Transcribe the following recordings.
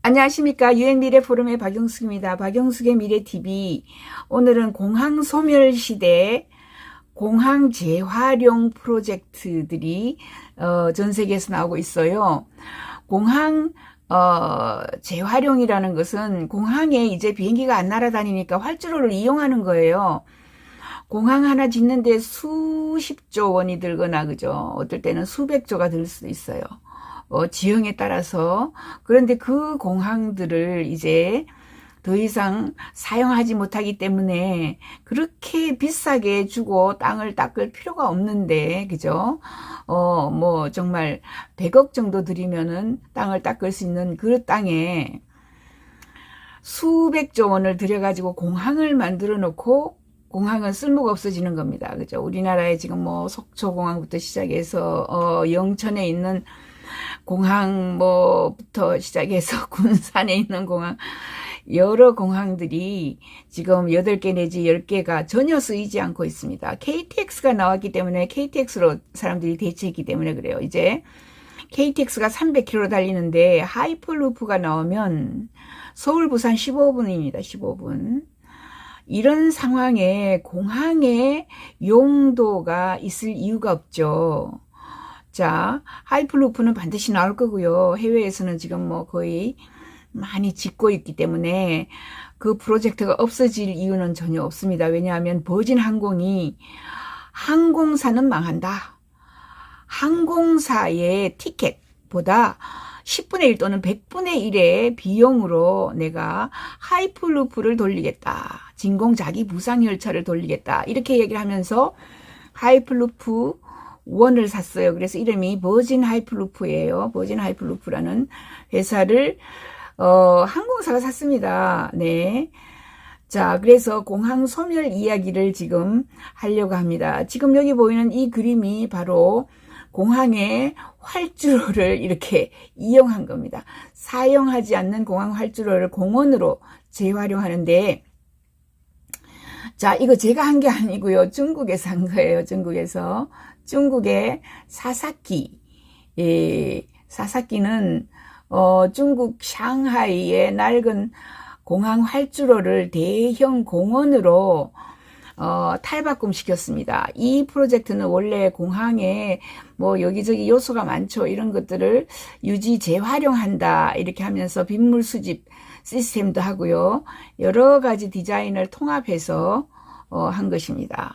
안녕하십니까. 유행미래포럼의 박영숙입니다. 박영숙의 미래TV. 오늘은 공항소멸시대 공항 재활용 프로젝트들이 전 세계에서 나오고 있어요. 공항 재활용이라는 것은 공항에 이제 비행기가 안 날아다니니까 활주로를 이용하는 거예요. 공항 하나 짓는데 수십조 원이 들거나, 그죠? 어떨 때는 수백조가 들 수도 있어요. 지형에 따라서. 그런데 그 공항들을 이제 더 이상 사용하지 못하기 때문에 그렇게 비싸게 주고 땅을 닦을 필요가 없는데, 그죠? 뭐 정말 100억 정도 들이면은 땅을 닦을 수 있는 그 땅에 수백조 원을 들여가지고 공항을 만들어 놓고 공항은 쓸모가 없어지는 겁니다. 그죠? 우리나라에 지금 뭐 속초공항부터 시작해서 영천에 있는 공항 뭐부터 시작해서 군산에 있는 공항, 여러 공항들이 지금 8개 내지 10개가 전혀 쓰이지 않고 있습니다. KTX가 나왔기 때문에 KTX로 사람들이 대체했기 때문에 그래요. 이제 KTX가 300km 달리는데 하이퍼루프가 나오면 서울 부산 15분입니다. 15분. 이런 상황에 공항의 용도가 있을 이유가 없죠. 자, 하이퍼루프는 반드시 나올 거고요. 해외에서는 지금 뭐 거의 많이 짓고 있기 때문에 그 프로젝트가 없어질 이유는 전혀 없습니다. 왜냐하면 버진 항공이 항공사는 망한다. 항공사의 티켓보다 10분의 1 또는 100분의 1의 비용으로 내가 하이퍼루프를 돌리겠다. 진공자기 부상열차를 돌리겠다. 이렇게 얘기를 하면서 하이퍼루프 원을 샀어요. 그래서 이름이 버진 하이퍼루프예요. 버진 하이퍼루프라는 회사를 항공사가 샀습니다. 네. 자, 그래서 공항 소멸 이야기를 지금 하려고 합니다. 지금 여기 보이는 이 그림이 바로 공항의 활주로를 이렇게 이용한 겁니다. 사용하지 않는 공항 활주로를 공원으로 재활용하는데, 자, 이거 제가 한 게 아니고요. 중국에서 한 거예요. 중국의 사사키. 예, 사사키는 중국 상하이의 낡은 공항 활주로를 대형 공원으로 탈바꿈 시켰습니다. 이 프로젝트는 원래 공항에 뭐 여기저기 요소가 많죠. 이런 것들을 유지 재활용한다. 이렇게 하면서 빗물 수집 시스템도 하고요. 여러 가지 디자인을 통합해서 한 것입니다.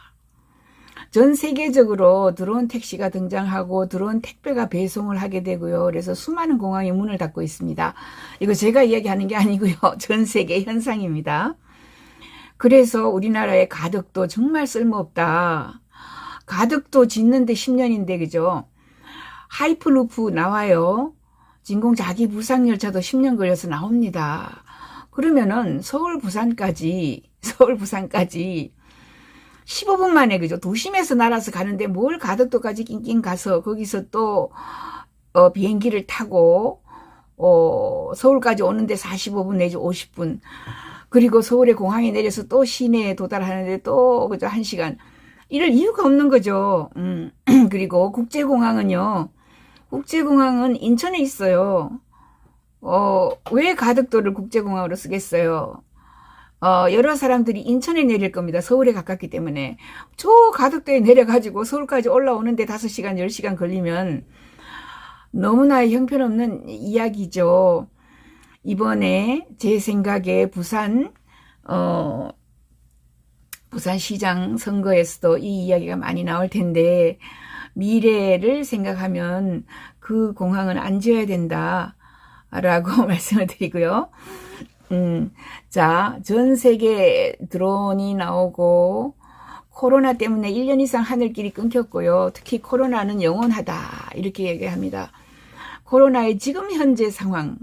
전 세계적으로 드론 택시가 등장하고 드론 택배가 배송을 하게 되고요. 그래서 수많은 공항이 문을 닫고 있습니다. 이거 제가 이야기하는 게 아니고요. 전 세계 현상입니다. 그래서 우리나라의 가덕도 정말 쓸모없다. 가덕도 짓는데 10년인데, 그죠? 하이퍼루프 나와요. 진공자기 부상열차도 10년 걸려서 나옵니다. 그러면은 서울 부산까지 15분 만에, 그죠? 도심에서 날아서 가는데 뭘 가덕도까지 낑낑 가서 거기서 또 비행기를 타고 서울까지 오는데 45분 내지 50분, 그리고 서울의 공항에 내려서 또 시내에 도달하는데 또 그죠? 1시간. 이럴 이유가 없는 거죠. 그리고 국제공항은 인천에 있어요. 왜 가덕도를 국제공항으로 쓰겠어요? 여러 사람들이 인천에 내릴 겁니다. 서울에 가깝기 때문에. 저 가덕도에 내려가지고 서울까지 올라오는데 5시간, 10시간 걸리면 너무나 형편없는 이야기죠. 이번에 제 생각에 부산시장 선거에서도 이 이야기가 많이 나올 텐데, 미래를 생각하면 그 공항은 안 지어야 된다라고 말씀을 드리고요. 자, 전 세계 드론이 나오고 코로나 때문에 1년 이상 하늘길이 끊겼고요. 특히 코로나는 영원하다 이렇게 얘기합니다. 코로나의 지금 현재 상황,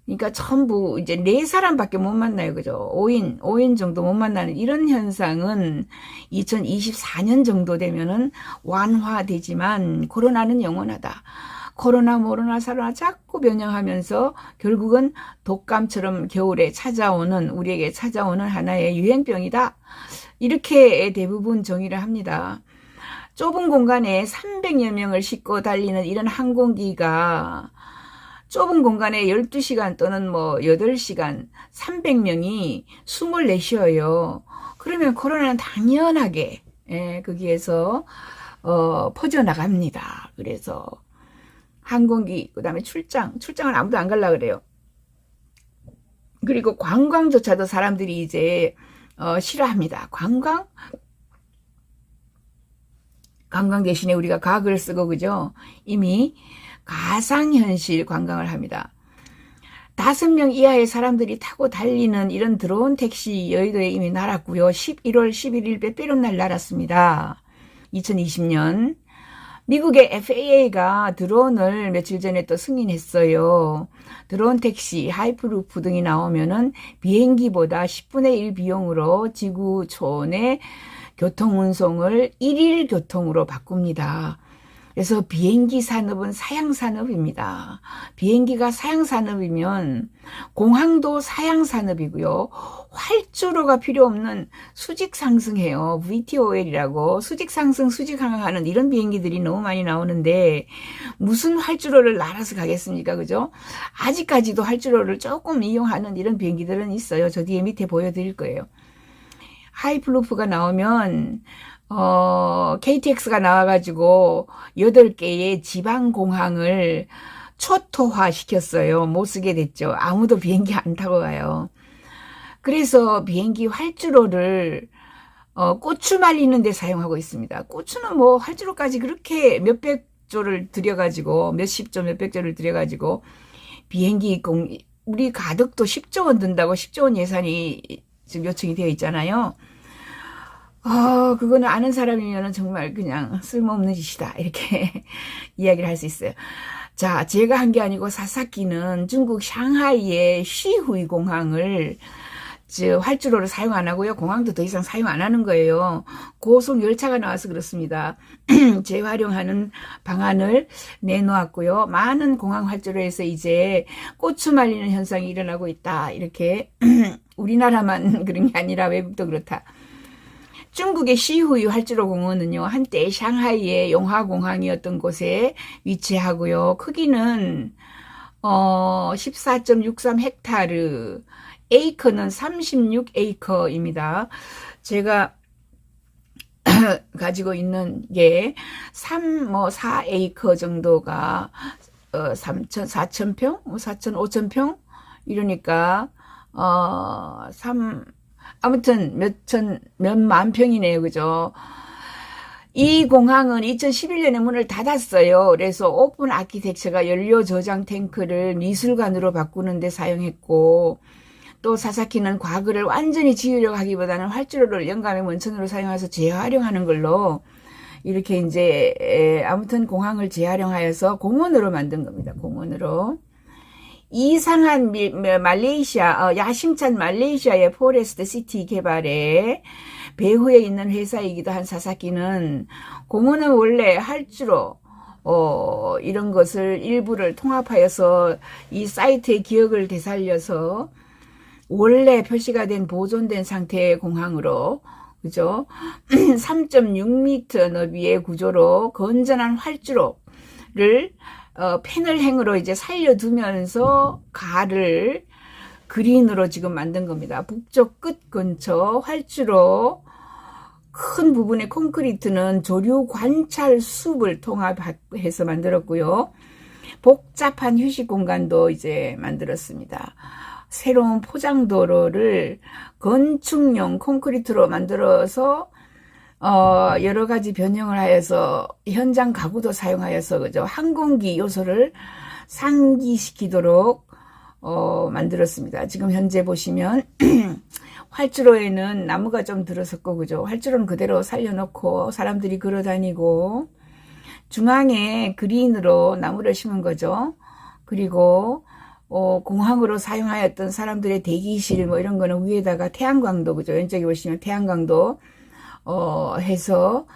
그러니까 전부 이제 4사람밖에 못 만나요. 그죠? 5인 정도 못 만나는 이런 현상은 2024년 정도 되면은 완화되지만 코로나는 영원하다. 코로나 모로나 사로나 자꾸 변형하면서 결국은 독감처럼 겨울에 우리에게 찾아오는 하나의 유행병이다. 이렇게 대부분 정의를 합니다. 좁은 공간에 300여 명을 싣고 달리는 이런 항공기가 좁은 공간에 12시간 또는 뭐 8시간 300명이 숨을 내쉬어요. 그러면 코로나는 당연하게 거기에서 퍼져나갑니다. 그래서 항공기, 그 다음에 출장은 아무도 안 가려고 그래요. 그리고 관광조차도 사람들이 이제 싫어합니다. 관광 대신에 우리가 가글 쓰고, 그죠? 이미 가상현실 관광을 합니다. 5명 이하의 사람들이 타고 달리는 이런 드론 택시 여의도에 이미 날았고요. 11월 11일 빼빼론 날 날았습니다. 2020년. 미국의 FAA가 드론을 며칠 전에 또 승인했어요. 드론 택시, 하이프루프 등이 나오면은 비행기보다 10분의 1 비용으로 지구촌의 교통운송을 1일 교통으로 바꿉니다. 그래서 비행기 산업은 사양산업입니다. 비행기가 사양산업이면 공항도 사양산업이고요. 활주로가 필요 없는 수직상승해요. VTOL이라고 수직상승, 수직항하는 이런 비행기들이 너무 많이 나오는데 무슨 활주로를 날아서 가겠습니까? 그죠? 아직까지도 활주로를 조금 이용하는 이런 비행기들은 있어요. 저 뒤에 밑에 보여드릴 거예요. 하이플루프가 나오면 KTX가 나와가지고 8개의 지방공항을 초토화 시켰어요. 못 쓰게 됐죠. 아무도 비행기 안 타고 가요. 그래서 비행기 활주로를 고추 말리는 데 사용하고 있습니다. 고추는 뭐 활주로까지 그렇게 몇백 조를 들여가지고 몇십 조 몇백 조를 들여가지고 비행기 우리 가덕도 10조 원 든다고 10조 원 예산이 지금 요청이 되어 있잖아요. 그거는 아는 사람이면 정말 그냥 쓸모없는 짓이다. 이렇게 이야기를 할 수 있어요. 자, 제가 한 게 아니고 사사키는 중국 상하이의 쉬후이 공항을 활주로를 사용 안 하고요. 공항도 더 이상 사용 안 하는 거예요. 고속 열차가 나와서 그렇습니다. 재활용하는 방안을 내놓았고요. 많은 공항 활주로에서 이제 고추 말리는 현상이 일어나고 있다. 이렇게 우리나라만 그런 게 아니라 외국도 그렇다. 중국의 시후이 활주로 공원은요, 한때 상하이의 용화공항이었던 곳에 위치하고요. 크기는 14.63 헥타르, 에이커는 36에이커입니다. 제가 가지고 있는 게 4에이커 정도가 4,000평, 5,000평 이러니까 아무튼 몇만 평이네요. 그죠? 이 공항은 2011년에 문을 닫았어요. 그래서 오픈 아키텍처가 연료 저장 탱크를 미술관으로 바꾸는 데 사용했고, 또 사사키는 과거를 완전히 지우려고 하기보다는 활주로를 영감의 원천으로 사용해서 재활용하는 걸로 이렇게 이제 아무튼 공항을 재활용하여서 공원으로 만든 겁니다. 공원으로. 이상한 말레이시아, 야심찬 말레이시아의 포레스트 시티 개발에 배후에 있는 회사이기도 한 사사키는 공원은 원래 활주로, 이런 것을 일부를 통합하여서 이 사이트의 기억을 되살려서 원래 표시가 된 보존된 상태의 공항으로, 그죠? 3.6m 너비의 구조로 건전한 활주로를 패널행으로 이제 살려두면서 가를 그린으로 지금 만든 겁니다. 북쪽 끝 근처 활주로 큰 부분의 콘크리트는 조류 관찰 숲을 통합해서 만들었고요. 복잡한 휴식 공간도 이제 만들었습니다. 새로운 포장도로를 건축용 콘크리트로 만들어서 여러 가지 변형을 하여서 현장 가구도 사용하여서 그죠? 항공기 요소를 상기시키도록 만들었습니다. 지금 현재 보시면 활주로에는 나무가 좀 들어섰고 그죠? 활주로는 그대로 살려놓고 사람들이 걸어 다니고 중앙에 그린으로 나무를 심은 거죠. 그리고 공항으로 사용하였던 사람들의 대기실 뭐 이런 거는 위에다가 태양광도 그죠? 왼쪽에 보시면 태양광도 해서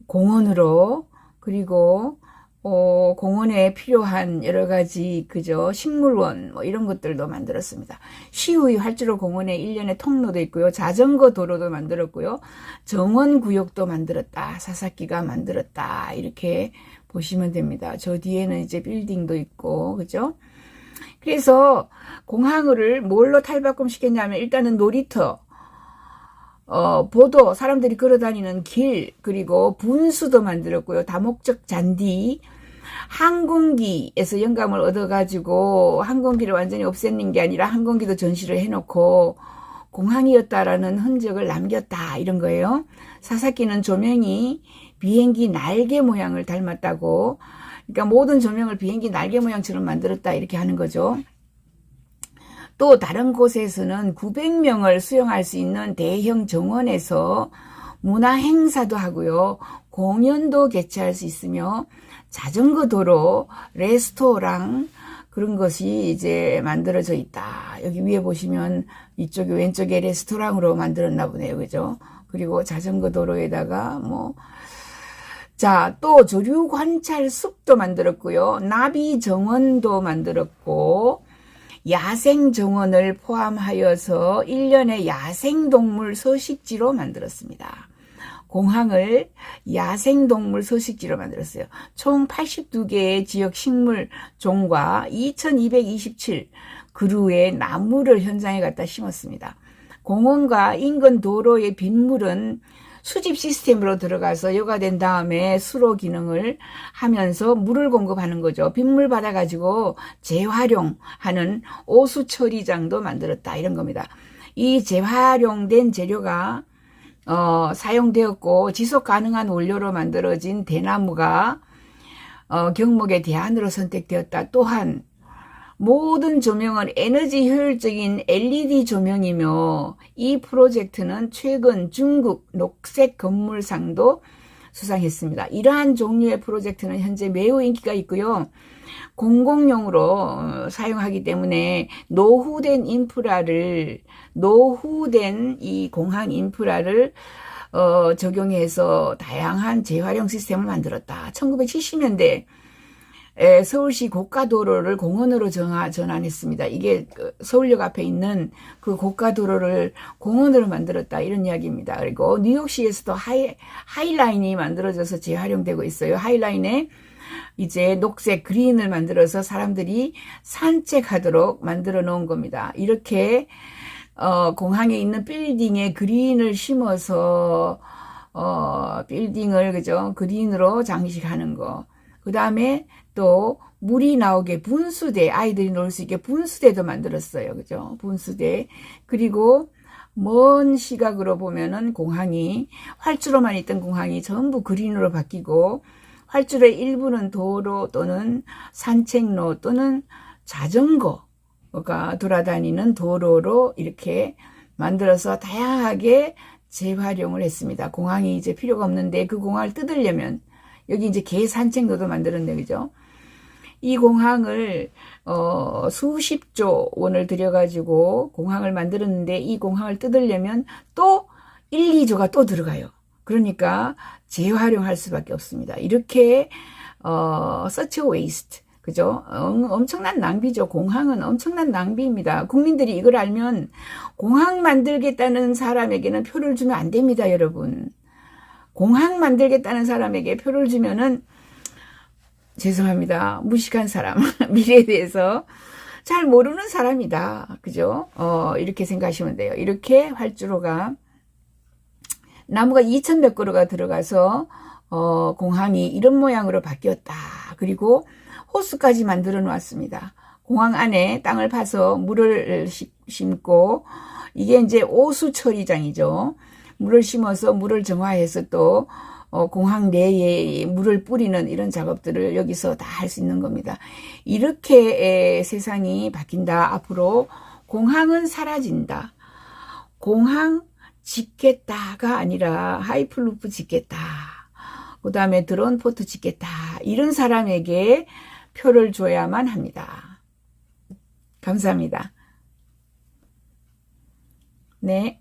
공원으로 그리고 공원에 필요한 여러 가지 그죠? 식물원 뭐 이런 것들도 만들었습니다. 시후이 활주로 공원에 일련의 통로도 있고요. 자전거 도로도 만들었고요. 정원 구역도 만들었다. 사사키가 만들었다. 이렇게 보시면 됩니다. 저 뒤에는 이제 빌딩도 있고 그죠? 그래서 공항을 뭘로 탈바꿈시켰냐면 일단은 놀이터, 보도, 사람들이 걸어다니는 길, 그리고 분수도 만들었고요. 다목적 잔디, 항공기에서 영감을 얻어가지고 항공기를 완전히 없애는 게 아니라 항공기도 전시를 해놓고 공항이었다라는 흔적을 남겼다 이런 거예요. 사사키는 조명이 비행기 날개 모양을 닮았다고, 그러니까 모든 조명을 비행기 날개 모양처럼 만들었다 이렇게 하는 거죠. 또 다른 곳에서는 900명을 수용할 수 있는 대형 정원에서 문화 행사도 하고요. 공연도 개최할 수 있으며 자전거 도로, 레스토랑 그런 것이 이제 만들어져 있다. 여기 위에 보시면 이쪽에 왼쪽에 레스토랑으로 만들었나 보네요. 그죠? 그리고 자전거 도로에다가 자, 또 조류 관찰 숲도 만들었고요. 나비 정원도 만들었고 야생 정원을 포함하여서 1년의 야생동물 서식지로 만들었습니다. 공항을 야생동물 서식지로 만들었어요. 총 82개의 지역 식물 종과 2227 그루의 나무를 현장에 갖다 심었습니다. 공원과 인근 도로의 빗물은 수집 시스템으로 들어가서 여과된 다음에 수로 기능을 하면서 물을 공급하는 거죠. 빗물 받아가지고 재활용하는 오수 처리장도 만들었다 이런 겁니다. 이 재활용된 재료가 사용되었고 지속 가능한 원료로 만들어진 대나무가 경목의 대안으로 선택되었다. 또한 모든 조명은 에너지 효율적인 LED 조명이며 이 프로젝트는 최근 중국 녹색 건물상도 수상했습니다. 이러한 종류의 프로젝트는 현재 매우 인기가 있고요. 공공용으로 사용하기 때문에 노후된 이 공항 인프라를 적용해서 다양한 재활용 시스템을 만들었다. 1970년대 서울시 고가도로를 공원으로 전환했습니다. 이게 서울역 앞에 있는 그 고가도로를 공원으로 만들었다 이런 이야기입니다. 그리고 뉴욕시에서도 하이라인이 만들어져서 재활용되고 있어요. 하이라인에 이제 녹색 그린을 만들어서 사람들이 산책하도록 만들어 놓은 겁니다. 이렇게 공항에 있는 빌딩에 그린을 심어서 빌딩을 그린으로 장식하는 거. 그 다음에 또 물이 나오게 분수대, 아이들이 놀 수 있게 분수대도 만들었어요. 그죠? 분수대. 그리고 먼 시각으로 보면은 공항이, 활주로만 있던 공항이 전부 그린으로 바뀌고, 활주로의 일부는 도로 또는 산책로 또는 자전거가 돌아다니는 도로로 이렇게 만들어서 다양하게 재활용을 했습니다. 공항이 이제 필요가 없는데 그 공항을 뜯으려면 여기 이제 개 산책로도 만들었네, 그죠? 이 공항을 수십조 원을 들여가지고 공항을 만들었는데 이 공항을 뜯으려면 또 1, 2조가 또 들어가요. 그러니까 재활용할 수밖에 없습니다. 이렇게 such a waste, 그죠? 엄청난 낭비죠. 공항은 엄청난 낭비입니다. 국민들이 이걸 알면 공항 만들겠다는 사람에게는 표를 주면 안 됩니다, 여러분. 공항 만들겠다는 사람에게 표를 주면은 죄송합니다. 무식한 사람, 미래에 대해서 잘 모르는 사람이다. 그죠? 이렇게 생각하시면 돼요. 이렇게 활주로가 나무가 2,100 그루가 들어가서 공항이 이런 모양으로 바뀌었다. 그리고 호수까지 만들어 놓았습니다. 공항 안에 땅을 파서 물을 심고 이게 이제 오수 처리장이죠. 물을 심어서 물을 정화해서 또 공항 내에 물을 뿌리는 이런 작업들을 여기서 다 할 수 있는 겁니다. 이렇게 세상이 바뀐다. 앞으로 공항은 사라진다. 공항 짓겠다가 아니라 하이플루프 짓겠다. 그 다음에 드론 포트 짓겠다. 이런 사람에게 표를 줘야만 합니다. 감사합니다. 네.